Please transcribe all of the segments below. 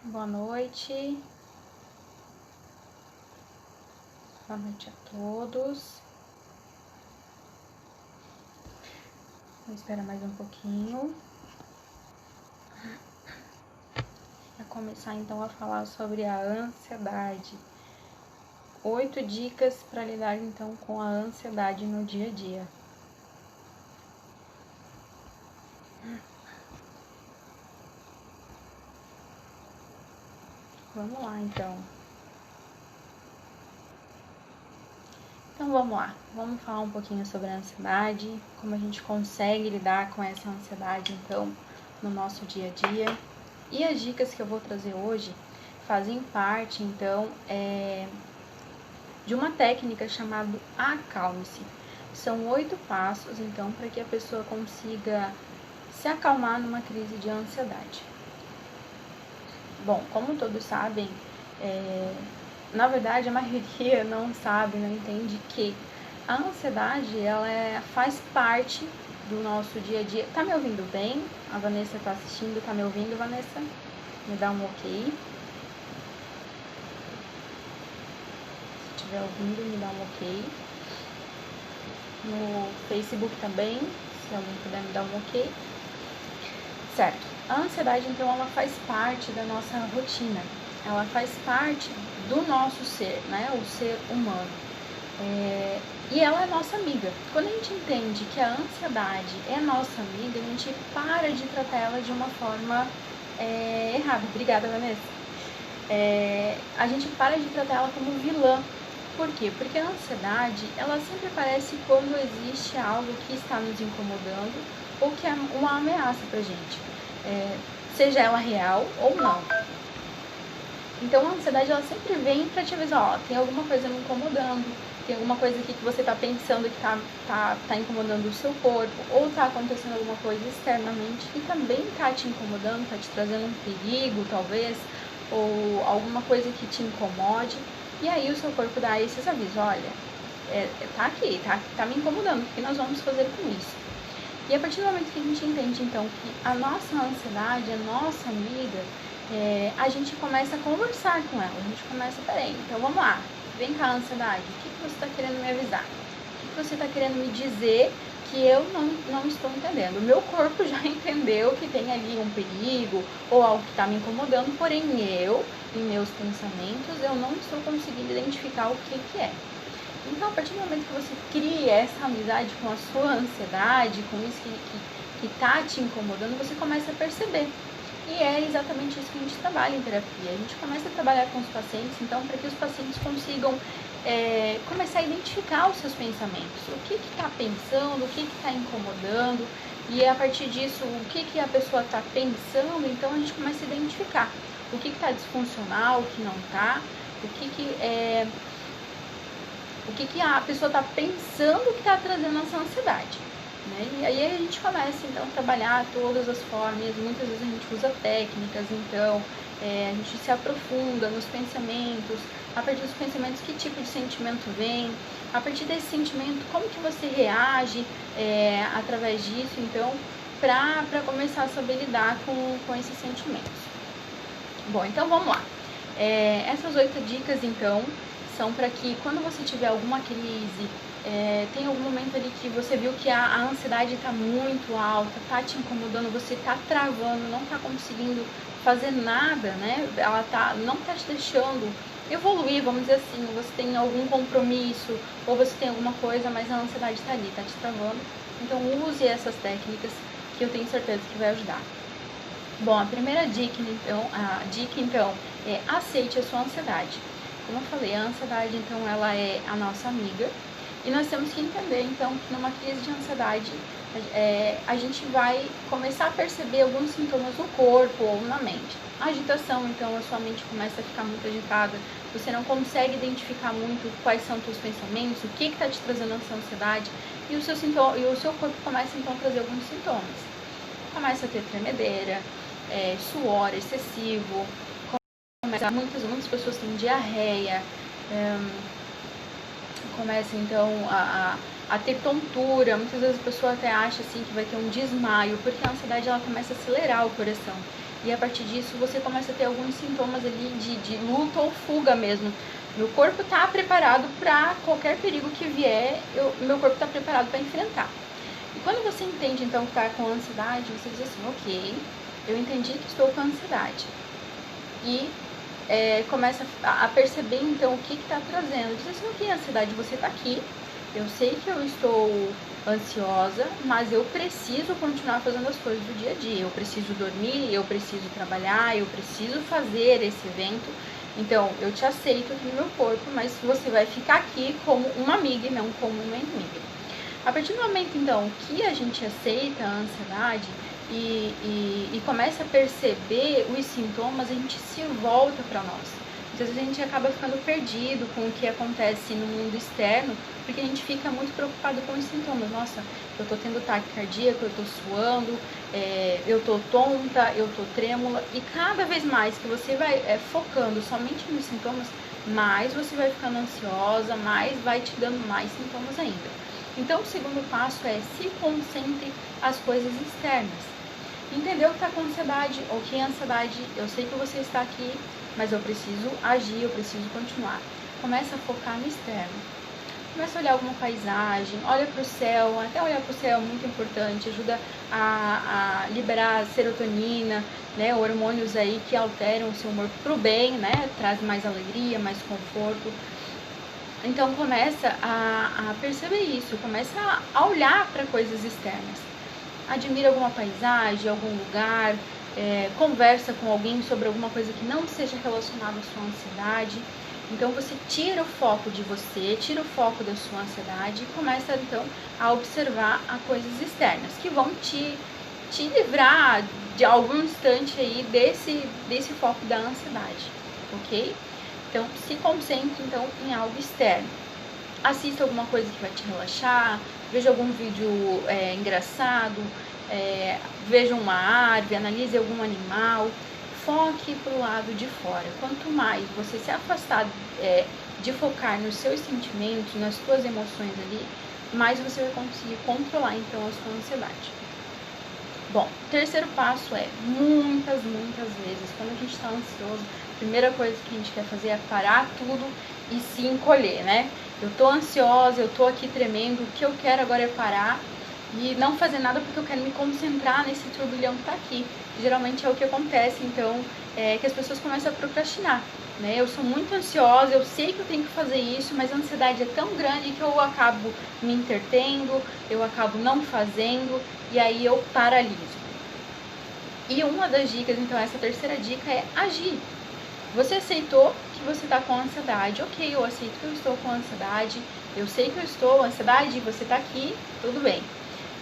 Boa noite. Boa noite a todos. Vou esperar mais um pouquinho. Vou começar então a falar sobre a ansiedade. 8 dicas para lidar então com a ansiedade no dia a dia. Vamos lá então. Então vamos lá, vamos falar um pouquinho sobre a ansiedade, como a gente consegue lidar com essa ansiedade então no nosso dia a dia. E as dicas que eu vou trazer hoje fazem parte então de uma técnica chamada Acalme-se. São 8 passos então para que a pessoa consiga se acalmar numa crise de ansiedade. Bom, como todos sabem, na verdade a maioria não sabe, não entende que a ansiedade ela faz parte do nosso dia a dia. Tá me ouvindo bem? A Vanessa tá assistindo, tá me ouvindo, Vanessa? Me dá um ok. Se estiver ouvindo, me dá um ok. No Facebook também, se alguém puder me dar um ok. Certo. A ansiedade, então, ela faz parte da nossa rotina. Ela faz parte do nosso ser, né? O ser humano. E ela é nossa amiga. Quando a gente entende que a ansiedade é nossa amiga, a gente para de tratar ela de uma forma errada. Obrigada, Vanessa. A gente para de tratar ela como vilã. Por quê? Porque a ansiedade, ela sempre aparece quando existe algo que está nos incomodando ou que é uma ameaça pra gente. Seja ela real ou não. Então a ansiedade ela sempre vem para te avisar, tem alguma coisa me incomodando, tem alguma coisa aqui que você tá pensando que tá incomodando o seu corpo, ou tá acontecendo alguma coisa externamente que também tá te incomodando, tá te trazendo um perigo talvez, ou alguma coisa que te incomode, e aí o seu corpo dá esses avisos, olha, tá aqui, tá me incomodando, o que nós vamos fazer com isso? E a partir do momento que a gente entende, então, que a nossa ansiedade, a nossa amiga, a gente começa a conversar com ela. A gente começa, peraí, então vamos lá, vem cá, ansiedade, o que você está querendo me avisar? O que você está querendo me dizer que eu não estou entendendo? O meu corpo já entendeu que tem ali um perigo ou algo que está me incomodando, porém eu, em meus pensamentos, eu não estou conseguindo identificar o que é. Então, a partir do momento que você cria essa amizade com a sua ansiedade, com isso que tá te incomodando, você começa a perceber. E é exatamente isso que a gente trabalha em terapia. A gente começa a trabalhar com os pacientes, então, para que os pacientes consigam começar a identificar os seus pensamentos. O que está pensando, o que está incomodando, e a partir disso, o que a pessoa está pensando, então a gente começa a identificar o que está disfuncional, o que não está, o que a pessoa está pensando que está trazendo essa ansiedade, né? E aí a gente começa então a trabalhar todas as formas, muitas vezes a gente usa técnicas, então a gente se aprofunda nos pensamentos, a partir dos pensamentos que tipo de sentimento vem, a partir desse sentimento como que você reage através disso, então para começar a saber lidar com esses sentimentos. Bom, então vamos lá. Essas 8 dicas então são para que quando você tiver alguma crise, tem algum momento ali que você viu que a ansiedade está muito alta, está te incomodando, você está travando, não está conseguindo fazer nada, né? Ela não está te deixando evoluir, vamos dizer assim, você tem algum compromisso ou você tem alguma coisa, mas a ansiedade está ali, está te travando. Então use essas técnicas que eu tenho certeza que vai ajudar. Bom, a primeira dica então é aceite a sua ansiedade. Como eu falei, a ansiedade, então, ela é a nossa amiga. E nós temos que entender, então, que numa crise de ansiedade, a gente vai começar a perceber alguns sintomas no corpo ou na mente. A agitação, então, a sua mente começa a ficar muito agitada. Você não consegue identificar muito quais são os seus pensamentos, o que está te trazendo essa ansiedade. E o seu corpo começa, então, a trazer alguns sintomas. Começa a ter tremedeira, suor excessivo, muitas pessoas têm diarreia, começam então a a ter tontura, muitas vezes a pessoa até acha assim que vai ter um desmaio, porque a ansiedade ela começa a acelerar o coração. E a partir disso você começa a ter alguns sintomas ali de luta ou fuga mesmo. Meu corpo está preparado para qualquer perigo que vier, meu corpo está preparado para enfrentar. E quando você entende então que está com ansiedade, você diz assim, ok, eu entendi que estou com ansiedade. E começa a perceber então o que está trazendo. Diz assim, ok, ansiedade, você está aqui, eu sei que eu estou ansiosa, mas eu preciso continuar fazendo as coisas do dia a dia. Eu preciso dormir, eu preciso trabalhar, eu preciso fazer esse evento. Então, eu te aceito aqui no meu corpo, mas você vai ficar aqui como uma amiga e não como uma inimiga. A partir do momento, então, que a gente aceita a ansiedade e começa a perceber os sintomas, a gente se volta para nós. Muitas vezes a gente acaba ficando perdido com o que acontece no mundo externo, porque a gente fica muito preocupado com os sintomas. Nossa, eu tô tendo taquicardia, eu tô suando, eu tô tonta, eu tô trêmula. E cada vez mais que você vai focando somente nos sintomas, mais você vai ficando ansiosa, mais vai te dando mais sintomas ainda. Então, o segundo passo é se concentre as coisas externas. Entendeu que está com ansiedade? Ok, ansiedade, eu sei que você está aqui, mas eu preciso agir, eu preciso continuar. Começa a focar no externo. Começa a olhar alguma paisagem, olha para o céu, até olhar para o céu é muito importante, ajuda a liberar serotonina, né, hormônios aí que alteram o seu humor para o bem, né, traz mais alegria, mais conforto. Então começa a perceber isso, começa a olhar para coisas externas. Admira alguma paisagem, algum lugar, conversa com alguém sobre alguma coisa que não seja relacionada à sua ansiedade. Então você tira o foco de você, tira o foco da sua ansiedade e começa então a observar a coisas externas que vão te livrar de algum instante aí desse foco da ansiedade, ok? Então se concentre então em algo externo. Assista alguma coisa que vai te relaxar, veja algum vídeo engraçado, veja uma árvore, analise algum animal, foque para o lado de fora. Quanto mais você se afastar de focar nos seus sentimentos, nas suas emoções ali, mais você vai conseguir controlar então a sua ansiedade. Bom, o terceiro passo é muitas vezes, quando a gente está ansioso, a primeira coisa que a gente quer fazer é parar tudo e se encolher, né? Eu tô ansiosa, eu tô aqui tremendo, o que eu quero agora é parar e não fazer nada porque eu quero me concentrar nesse turbilhão que tá aqui. Geralmente é o que acontece, então, que as pessoas começam a procrastinar, né? Eu sou muito ansiosa, eu sei que eu tenho que fazer isso, mas a ansiedade é tão grande que eu acabo me entretendo, eu acabo não fazendo e aí eu paraliso. E uma das dicas, então, essa terceira dica é agir. Você aceitou que você está com ansiedade, ok, eu aceito que eu estou com ansiedade, eu sei que eu estou com ansiedade, você está aqui, tudo bem.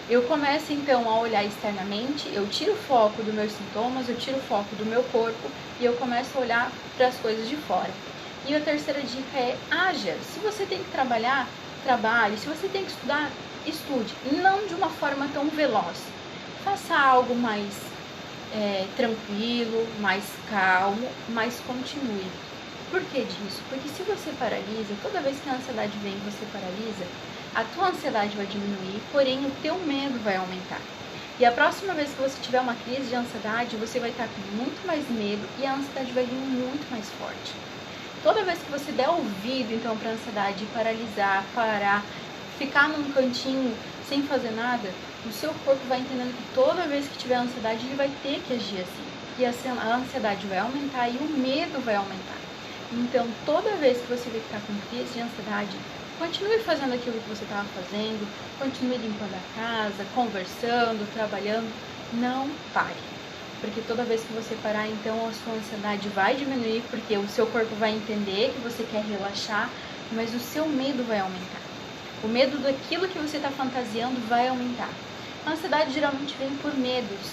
Eu começo então a olhar externamente, eu tiro o foco dos meus sintomas, eu tiro o foco do meu corpo e eu começo a olhar para as coisas de fora. E a terceira dica é haja. Se você tem que trabalhar, trabalhe. Se você tem que estudar, estude. Não de uma forma tão veloz. Faça algo mais tranquilo, mais calmo, mas continue. Por que disso? Porque se você paralisa, toda vez que a ansiedade vem e você paralisa, a tua ansiedade vai diminuir, porém o teu medo vai aumentar. E a próxima vez que você tiver uma crise de ansiedade, você vai estar com muito mais medo e a ansiedade vai vir muito mais forte. Toda vez que você der ouvido, então, para a ansiedade, paralisar, parar, ficar num cantinho sem fazer nada, o seu corpo vai entendendo que toda vez que tiver ansiedade, ele vai ter que agir assim. E a ansiedade vai aumentar e o medo vai aumentar. Então, toda vez que você vê que está com crise de ansiedade, continue fazendo aquilo que você estava fazendo, continue limpando a casa, conversando, trabalhando, não pare. Porque toda vez que você parar, então a sua ansiedade vai diminuir, porque o seu corpo vai entender que você quer relaxar, mas o seu medo vai aumentar. O medo daquilo que você está fantasiando vai aumentar. A ansiedade geralmente vem por medos,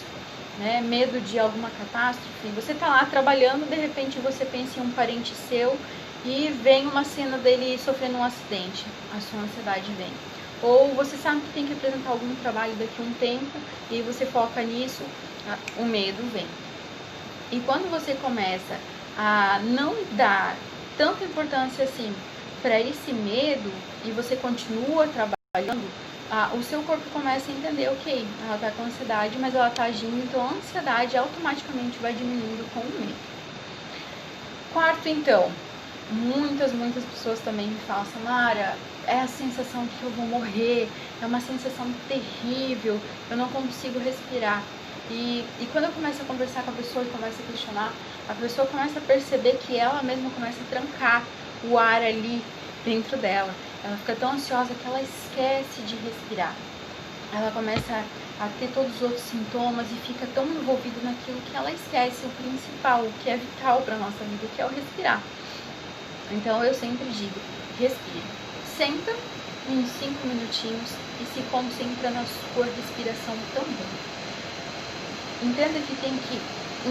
né? Medo de alguma catástrofe. Você está lá trabalhando, de repente você pensa em um parente seu e vem uma cena dele sofrendo um acidente. A sua ansiedade vem. Ou você sabe que tem que apresentar algum trabalho daqui a um tempo e você foca nisso, o medo vem. E quando você começa a não dar tanta importância assim para esse medo e você continua trabalhando, o seu corpo começa a entender, ok, ela está com ansiedade, mas ela está agindo, então a ansiedade automaticamente vai diminuindo com o medo. Quarto, então, muitas pessoas também me falam, Samara, é a sensação de que eu vou morrer, é uma sensação terrível, eu não consigo respirar. E quando eu começo a conversar com a pessoa e começo a questionar, a pessoa começa a perceber que ela mesma começa a trancar o ar ali dentro dela. Ela fica tão ansiosa que ela esquece de respirar. Ela começa a ter todos os outros sintomas e fica tão envolvida naquilo que ela esquece o principal, o que é vital para a nossa vida, que é o respirar. Então eu sempre digo, respire. Senta uns 5 minutinhos e se concentra na sua respiração também. Entenda que tem que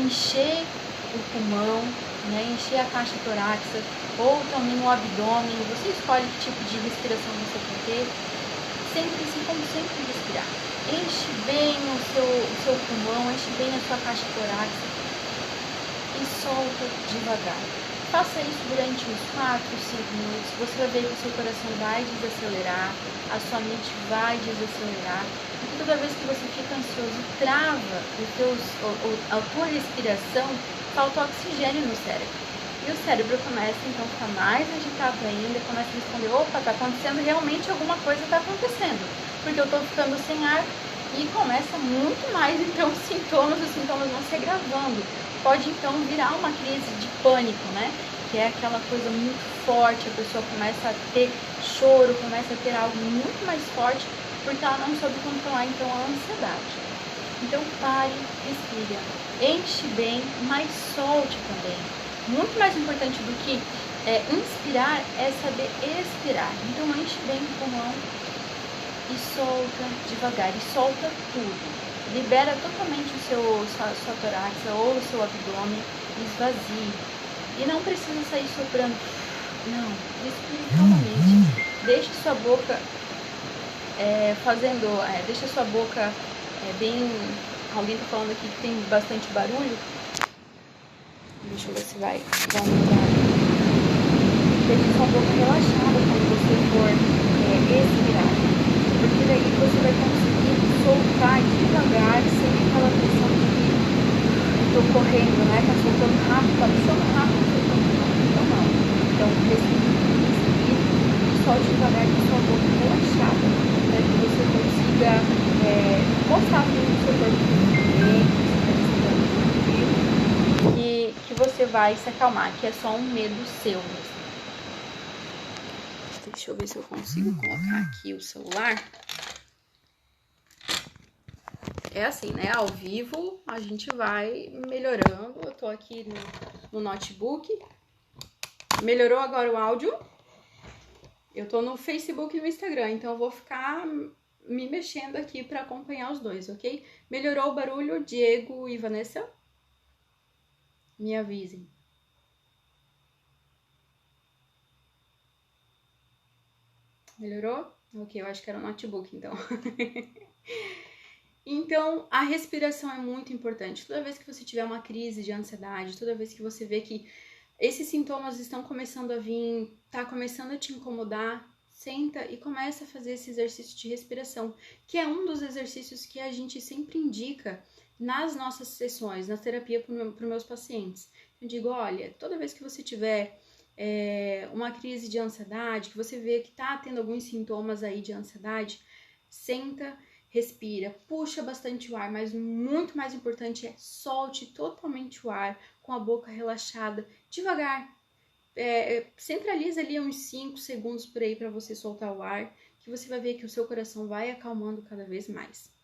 encher o pulmão, né, encher a caixa torácica ou também o abdômen. Você escolhe que tipo de respiração você quer ter. Sempre se concentre em respirar. Enche bem o seu pulmão, enche bem a sua caixa torácica e solta devagar. Faça isso durante uns 4, 5 minutos. Você vai ver que o seu coração vai desacelerar, a sua mente vai desacelerar. Porque toda vez que você fica ansioso e trava a tua respiração, falta oxigênio no cérebro. E o cérebro começa então a ficar mais agitado ainda, começa a responder, opa, tá acontecendo realmente, alguma coisa tá acontecendo, porque eu tô ficando sem ar, e começa muito mais então os sintomas vão se agravando. Pode então virar uma crise de pânico, né? Que é aquela coisa muito forte, a pessoa começa a ter choro, começa a ter algo muito mais forte, porque ela não soube controlar então a ansiedade. Então pare, respira, enche bem, mas solte também. Muito mais importante do que inspirar é saber expirar. Então enche bem o pulmão e solta devagar, e solta tudo. Libera totalmente sua torácica ou o seu abdômen, esvazie. E não precisa sair soprando, não, respire calmamente. Deixe sua boca deixa sua boca bem... Alguém tá falando aqui que tem bastante barulho. Deixa eu ver se vai aumentar. Deixe sua boca relaxada quando você for expirar. Porque daí você vai conseguir soltar devagar, sem aquela pressão de que tô correndo, né? Tá soltando rápido, tá puxando rápido, soltando rápido. Então não. Então respire e solte devagar com sua boca relaxada, para que você consiga mostrar para o seu corpo que você vai se acalmar, que é só um medo seu mesmo. Deixa eu ver se eu consigo colocar aqui o celular. É assim, né? Ao vivo a gente vai melhorando. Eu tô aqui no notebook. Melhorou agora o áudio? Eu tô no Facebook e no Instagram, então eu vou ficar me mexendo aqui para acompanhar os dois, ok? Melhorou o barulho, Diego e Vanessa? Me avisem. Melhorou? Ok, eu acho que era o notebook, então. Então, a respiração é muito importante. Toda vez que você tiver uma crise de ansiedade, toda vez que você vê que esses sintomas estão começando a vir, tá começando a te incomodar, senta e começa a fazer esse exercício de respiração, que é um dos exercícios que a gente sempre indica nas nossas sessões, na terapia para os meus pacientes. Eu digo, olha, toda vez que você tiver uma crise de ansiedade, que você vê que tá tendo alguns sintomas aí de ansiedade, senta, respira, puxa bastante o ar, mas muito mais importante é solte totalmente o ar com a boca relaxada, devagar. Centraliza ali uns 5 segundos por aí para você soltar o ar, que você vai ver que o seu coração vai acalmando cada vez mais.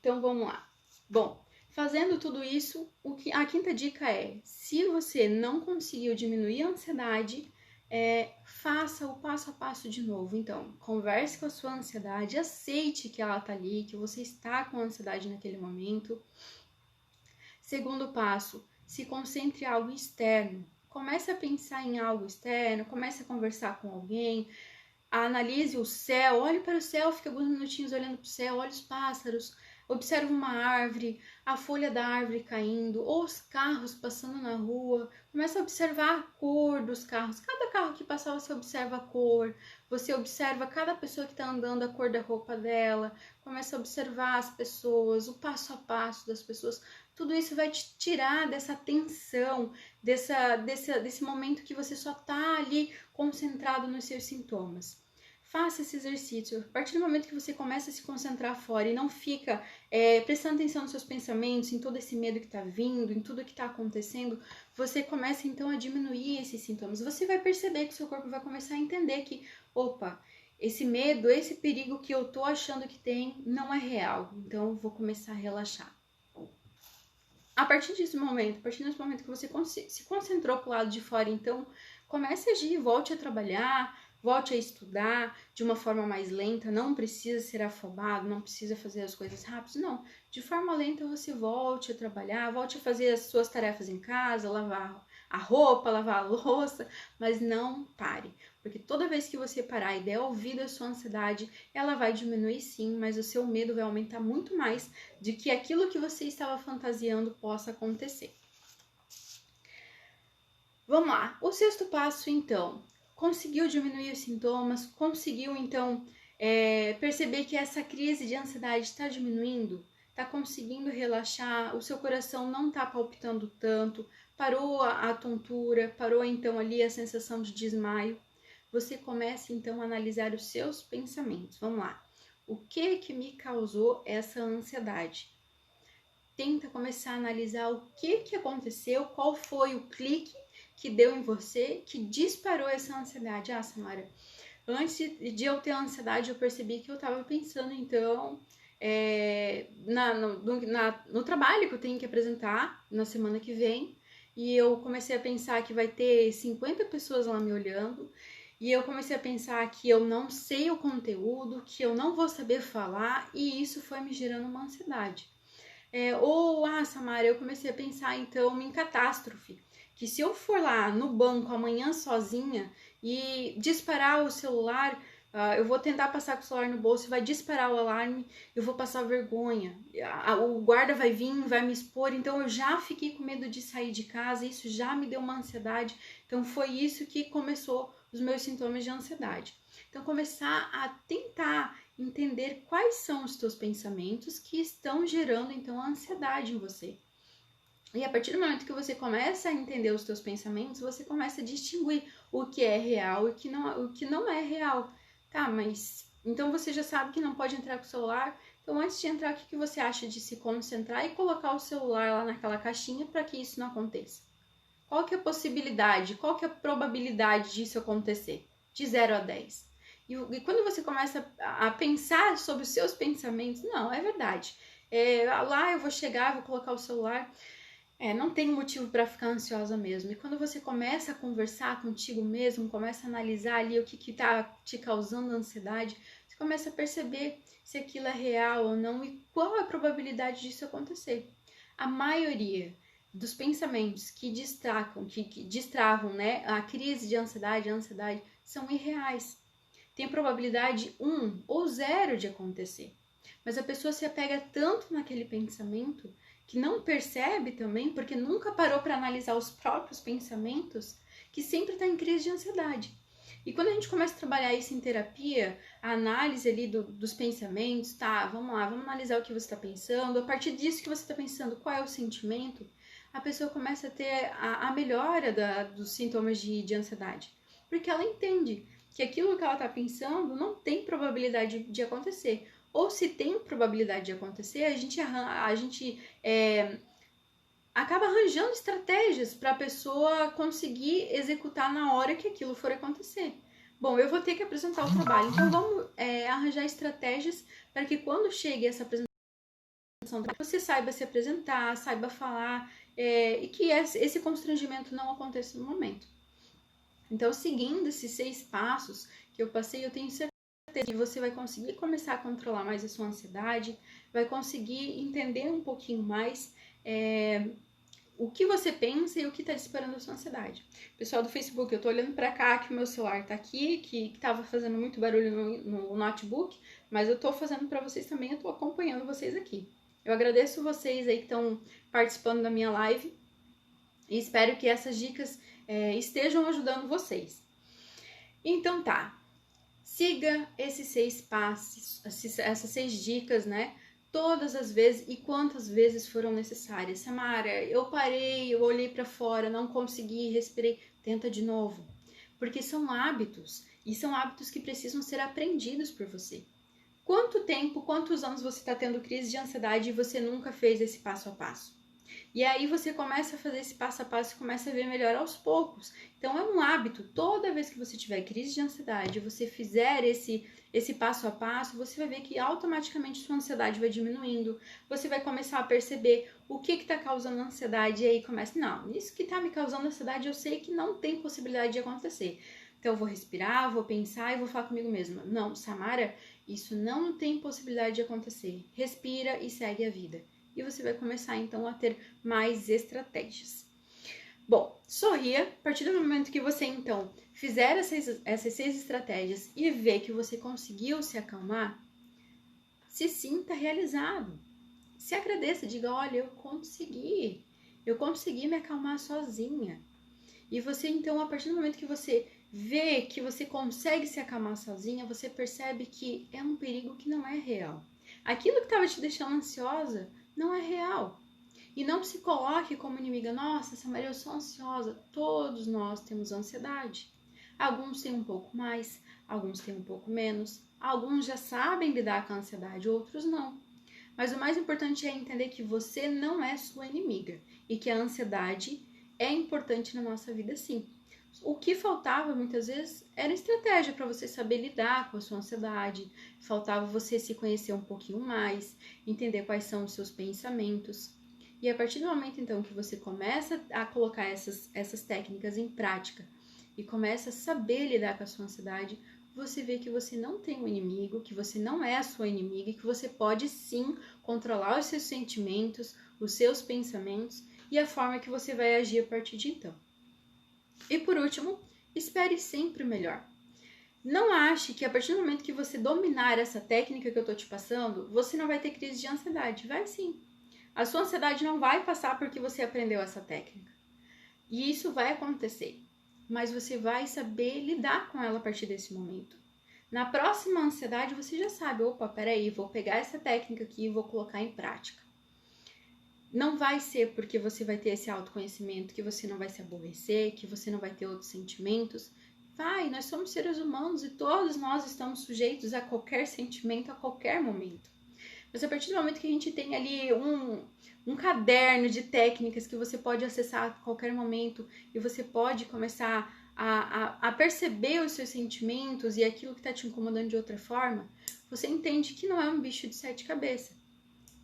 Então vamos lá. Bom, fazendo tudo isso, a quinta dica é, se você não conseguiu diminuir a ansiedade, faça o passo a passo de novo. Então, converse com a sua ansiedade, aceite que ela tá ali, que você está com ansiedade naquele momento. Segundo passo, se concentre em algo externo. Comece a pensar em algo externo, comece a conversar com alguém, analise o céu, olhe para o céu, fica alguns minutinhos olhando para o céu, olhe os pássaros, observe uma árvore, a folha da árvore caindo, ou os carros passando na rua. Começa a observar a cor dos carros. Cada carro que passar, você observa a cor. Você observa cada pessoa que está andando, a cor da roupa dela. Começa a observar as pessoas, o passo a passo das pessoas. Tudo isso vai te tirar dessa tensão, desse momento que você só está ali concentrado nos seus sintomas. Faça esse exercício. A partir do momento que você começa a se concentrar fora e não fica prestando atenção nos seus pensamentos, em todo esse medo que está vindo, em tudo que está acontecendo, você começa então a diminuir esses sintomas. Você vai perceber que o seu corpo vai começar a entender que, opa, esse medo, esse perigo que eu tô achando que tem não é real. Então eu vou começar a relaxar. A partir desse momento que você se concentrou pro lado de fora, então comece a agir, volte a trabalhar, volte a estudar de uma forma mais lenta, não precisa ser afobado, não precisa fazer as coisas rápido, não. De forma lenta você volte a trabalhar, volte a fazer as suas tarefas em casa, lavar a roupa, lavar a louça, mas não pare. Porque toda vez que você parar e der ouvido à sua ansiedade, ela vai diminuir sim, mas o seu medo vai aumentar muito mais de que aquilo que você estava fantasiando possa acontecer. Vamos lá, o sexto passo então. Conseguiu diminuir os sintomas, conseguiu então perceber que essa crise de ansiedade está diminuindo, está conseguindo relaxar, o seu coração não está palpitando tanto, parou a tontura, parou então ali a sensação de desmaio. Você começa então a analisar os seus pensamentos. Vamos lá, o que me causou essa ansiedade? Tenta começar a analisar o que aconteceu, qual foi o clique que deu em você, que disparou essa ansiedade. Ah, Samara, antes de eu ter ansiedade, eu percebi que eu estava pensando, então, no trabalho que eu tenho que apresentar na semana que vem, e eu comecei a pensar que vai ter 50 pessoas lá me olhando, e eu comecei a pensar que eu não sei o conteúdo, que eu não vou saber falar, e isso foi me gerando uma ansiedade. Samara, eu comecei a pensar então em catástrofe, que se eu for lá no banco amanhã sozinha e disparar o celular, eu vou tentar passar com o celular no bolso e vai disparar o alarme, eu vou passar vergonha, o guarda vai vir, vai me expor, então eu já fiquei com medo de sair de casa, isso já me deu uma ansiedade, então foi isso que começou os meus sintomas de ansiedade. Então começar a tentar entender quais são os teus pensamentos que estão gerando então a ansiedade em você. E a partir do momento que você começa a entender os teus pensamentos, você começa a distinguir o que é real e o que não é real. Tá, mas então você já sabe que não pode entrar com o celular. Então antes de entrar, o que você acha de se concentrar e colocar o celular lá naquela caixinha para que isso não aconteça? Qual que é a possibilidade, qual que é a probabilidade disso acontecer? De 0 a 10. E quando você começa a pensar sobre os seus pensamentos, não, é verdade. Lá eu vou chegar, vou colocar o celular. Não tem motivo para ficar ansiosa mesmo. E quando você começa a conversar contigo mesmo, começa a analisar ali o que está te causando ansiedade, você começa a perceber se aquilo é real ou não e qual é a probabilidade disso acontecer. A maioria dos pensamentos que destravam, né, a crise de ansiedade, a ansiedade, são irreais. Tem probabilidade 1 ou 0 de acontecer. Mas a pessoa se apega tanto naquele pensamento que não percebe também, porque nunca parou para analisar os próprios pensamentos, que sempre está em crise de ansiedade. E quando a gente começa a trabalhar isso em terapia, a análise ali dos pensamentos, tá, vamos lá, vamos analisar o que você está pensando, a partir disso que você está pensando, qual é o sentimento, a pessoa começa a ter a melhora dos sintomas de ansiedade. Porque ela entende que aquilo que ela está pensando não tem probabilidade de acontecer. Ou se tem probabilidade de acontecer, a gente acaba arranjando estratégias para a pessoa conseguir executar na hora que aquilo for acontecer. Bom, eu vou ter que apresentar o trabalho, então vamos arranjar estratégias para que quando chegue essa apresentação, você saiba se apresentar, saiba falar e que esse constrangimento não aconteça no momento. Então, seguindo esses 6 passos que eu passei, eu tenho certeza que você vai conseguir começar a controlar mais a sua ansiedade, vai conseguir entender um pouquinho mais o que você pensa e o que está disparando a sua ansiedade. Pessoal do Facebook, eu tô olhando para cá que o meu celular tá aqui, que tava fazendo muito barulho no notebook, mas eu tô fazendo para vocês também, eu tô acompanhando vocês aqui. Eu agradeço vocês aí que estão participando da minha live e espero que essas dicas estejam ajudando vocês. Então tá, siga esses 6 passos, essas 6 dicas, né? Todas as vezes e quantas vezes foram necessárias. Samara, eu parei, eu olhei para fora, não consegui, respirei. Tenta de novo. Porque são hábitos e são hábitos que precisam ser aprendidos por você. Quanto tempo, quantos anos você está tendo crise de ansiedade e você nunca fez esse passo a passo? E aí você começa a fazer esse passo a passo e começa a ver melhor aos poucos. Então é um hábito. Toda vez que você tiver crise de ansiedade, você fizer esse passo a passo, você vai ver que automaticamente sua ansiedade vai diminuindo. Você vai começar a perceber o que está causando ansiedade e aí começa, não, isso que está me causando ansiedade eu sei que não tem possibilidade de acontecer. Então eu vou respirar, vou pensar e vou falar comigo mesma. Não, Samara, isso não tem possibilidade de acontecer. Respira e segue a vida. E você vai começar então a ter mais estratégias. Bom, sorria. A partir do momento que você então fizer essas 6 estratégias e ver que você conseguiu se acalmar, se sinta realizado. Se agradeça, diga, olha, eu consegui me acalmar sozinha. E você então, a partir do momento que você vê que você consegue se acalmar sozinha, você percebe que é um perigo que não é real. Aquilo que estava te deixando ansiosa não é real. E não se coloque como inimiga. Nossa, Samara, eu sou ansiosa. Todos nós temos ansiedade. Alguns têm um pouco mais, alguns têm um pouco menos. Alguns já sabem lidar com a ansiedade, outros não. Mas o mais importante é entender que você não é sua inimiga e que a ansiedade é importante na nossa vida, sim. O que faltava muitas vezes era estratégia para você saber lidar com a sua ansiedade, faltava você se conhecer um pouquinho mais, entender quais são os seus pensamentos. E a partir do momento então que você começa a colocar essas técnicas em prática e começa a saber lidar com a sua ansiedade, você vê que você não tem um inimigo, que você não é a sua inimiga e que você pode sim controlar os seus sentimentos, os seus pensamentos e a forma que você vai agir a partir de então. E por último, espere sempre o melhor. Não ache que a partir do momento que você dominar essa técnica que eu tô te passando, você não vai ter crise de ansiedade. Vai sim. A sua ansiedade não vai passar porque você aprendeu essa técnica. E isso vai acontecer. Mas você vai saber lidar com ela a partir desse momento. Na próxima ansiedade, você já sabe, opa, peraí, vou pegar essa técnica aqui e vou colocar em prática. Não vai ser porque você vai ter esse autoconhecimento que você não vai se aborrecer, que você não vai ter outros sentimentos. Vai, nós somos seres humanos e todos nós estamos sujeitos a qualquer sentimento a qualquer momento. Mas a partir do momento que a gente tem ali um caderno de técnicas que você pode acessar a qualquer momento e você pode começar a perceber os seus sentimentos e aquilo que está te incomodando de outra forma, você entende que não é um bicho de 7 cabeças.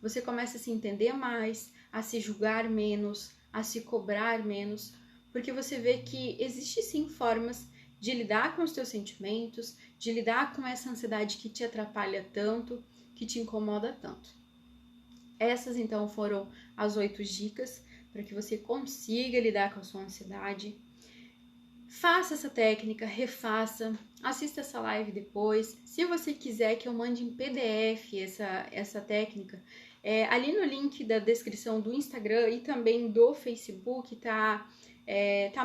Você começa a se entender mais, a se julgar menos, a se cobrar menos, porque você vê que existe sim formas de lidar com os teus sentimentos, de lidar com essa ansiedade que te atrapalha tanto, que te incomoda tanto. Essas então foram as 8 dicas para que você consiga lidar com a sua ansiedade. Faça essa técnica, refaça, assista essa live depois. Se você quiser que eu mande em PDF essa técnica, ali no link da descrição do Instagram e também do Facebook tá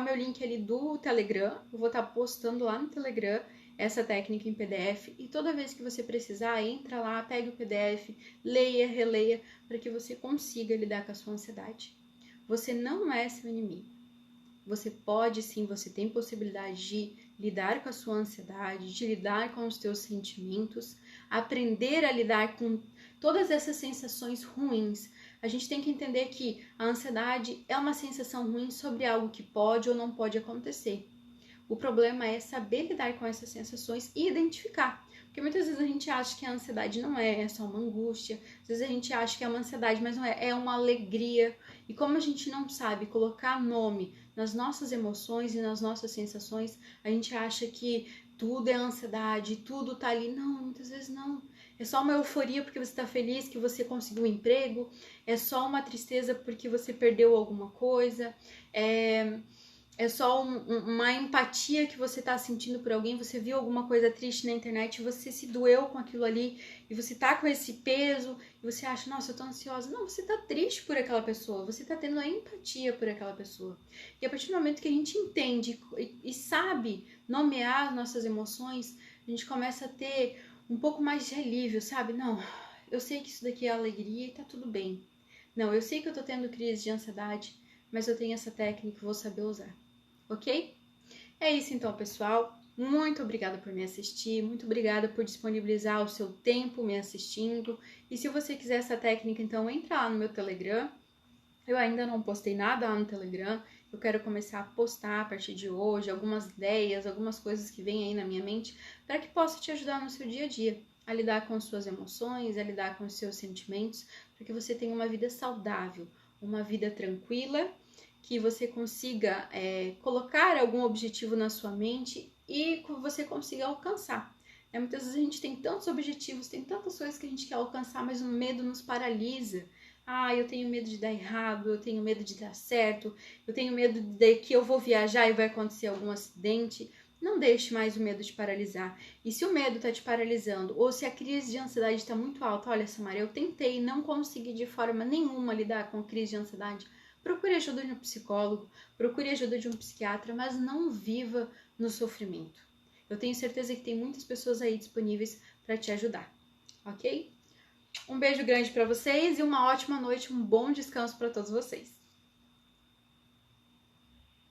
meu link ali do Telegram. Eu vou estar postando lá no Telegram essa técnica em PDF e toda vez que você precisar, entra lá, pegue o PDF, leia, releia, para que você consiga lidar com a sua ansiedade. Você não é seu inimigo. Você pode sim, você tem possibilidade de lidar com a sua ansiedade, de lidar com os teus sentimentos, aprender a lidar com todas essas sensações ruins. A gente tem que entender que a ansiedade é uma sensação ruim sobre algo que pode ou não pode acontecer. O problema é saber lidar com essas sensações e identificar. Porque muitas vezes a gente acha que a ansiedade não é só uma angústia, às vezes a gente acha que é uma ansiedade, mas não é, é uma alegria. E como a gente não sabe colocar nome nas nossas emoções e nas nossas sensações, a gente acha que tudo é ansiedade, tudo tá ali. Não, muitas vezes não. É só uma euforia porque você tá feliz que você conseguiu um é só uma tristeza porque você perdeu alguma coisa, é é só uma empatia que você tá sentindo por alguém, você viu alguma coisa triste na internet, você se doeu com aquilo ali, e você tá com esse peso, e você acha, nossa, eu tô ansiosa. Não, você tá triste por aquela pessoa, você tá tendo a empatia por aquela pessoa. E a partir do momento que a gente entende e sabe nomear as nossas emoções, a gente começa a ter um pouco mais de alívio, sabe? Não, eu sei que isso daqui é alegria e tá tudo bem. Não, eu sei que eu tô tendo crise de ansiedade, mas eu tenho essa técnica e vou saber usar. Ok? É isso então, pessoal. Muito obrigada por me assistir, muito obrigada por disponibilizar o seu tempo me assistindo. E se você quiser essa técnica, então entra lá no meu Telegram. Eu ainda não postei nada lá no Telegram. Eu quero começar a postar a partir de hoje algumas ideias, algumas coisas que vêm aí na minha mente para que possa te ajudar no seu dia a dia, a lidar com as suas emoções, a lidar com os seus sentimentos, para que você tenha uma vida saudável, uma vida tranquila, que você consiga colocar algum objetivo na sua mente e você consiga alcançar. Muitas vezes a gente tem tantos objetivos, tem tantas coisas que a gente quer alcançar, mas o medo nos paralisa. Ah, eu tenho medo de dar errado, eu tenho medo de dar certo, eu tenho medo de que eu vou viajar e vai acontecer algum acidente. Não deixe mais o medo te paralisar. E se o medo está te paralisando, ou se a crise de ansiedade está muito alta, olha, Samara, eu tentei e não consegui de forma nenhuma lidar com a crise de ansiedade, procure ajuda de um psicólogo, procure ajuda de um psiquiatra, mas não viva no sofrimento. Eu tenho certeza que tem muitas pessoas aí disponíveis para te ajudar, ok? Um beijo grande para vocês e uma ótima noite, um bom descanso para todos vocês.